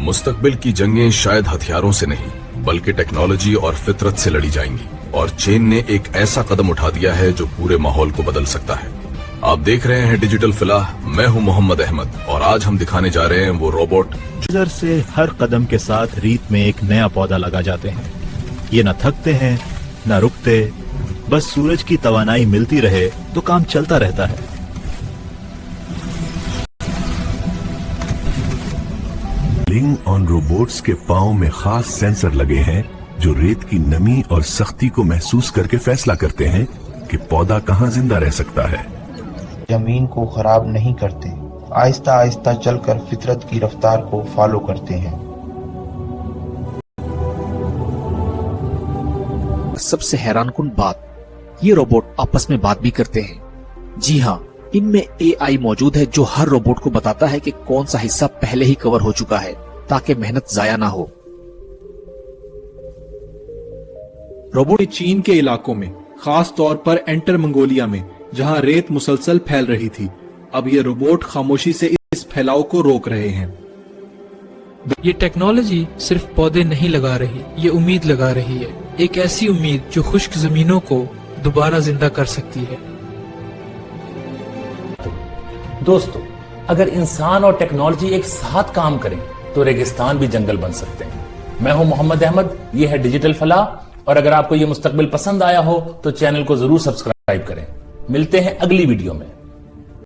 मुस्तकबिल की जंगें शायद हथियारों से नहीं बल्कि टेक्नोलॉजी और फितरत से लड़ी जाएंगी और चीन ने एक ऐसा कदम उठा दिया है जो पूरे माहौल को बदल सकता है। आप देख रहे हैं डिजिटल फिलाह, मैं हूं मोहम्मद अहमद और आज हम दिखाने जा रहे हैं वो रोबोट नजर से हर कदम के साथ रीत में एक नया पौधा लगा जाते हैं। ये न थकते हैं न रुकते, बस सूरज की तवानाई मिलती रहे तो काम चलता रहता है। लिंग ऑन रोबोट्स के पांव में खास सेंसर लगे हैं जो रेत की नमी और सख्ती को महसूस करके फैसला करते हैं कि पौधा कहां जिंदा रह सकता है। जमीन को खराब नहीं करते, आहिस्ता आहिस्ता चलकर फितरत की रफ्तार को फॉलो करते हैं। सबसे हैरानकुन बात, ये रोबोट आपस में बात भी करते हैं। जी हाँ, इनमें एआई मौजूद है जो हर रोबोट को बताता है कि कौन सा हिस्सा पहले ही कवर हो चुका है ताकि मेहनत जाया ना हो। रोबोट चीन के इलाकों में, खास तौर पर एंटर मंगोलिया में, जहां रेत मुसलसल फैल रही थी, अब ये रोबोट खामोशी से इस फैलाव को रोक रहे हैं। ये टेक्नोलॉजी सिर्फ पौधे नहीं लगा रही, ये उम्मीद लगा रही है, एक ऐसी उम्मीद जो खुश्क जमीनों को दोबारा जिंदा कर सकती है। दोस्तों, अगर इंसान और टेक्नोलॉजी एक साथ काम करें तो रेगिस्तान भी जंगल बन सकते हैं। मैं हूं मोहम्मद अहमद, ये है डिजिटल फलाह, और अगर आपको ये मुस्तकबिल पसंद आया हो तो चैनल को जरूर सब्सक्राइब करें। मिलते हैं अगली वीडियो में।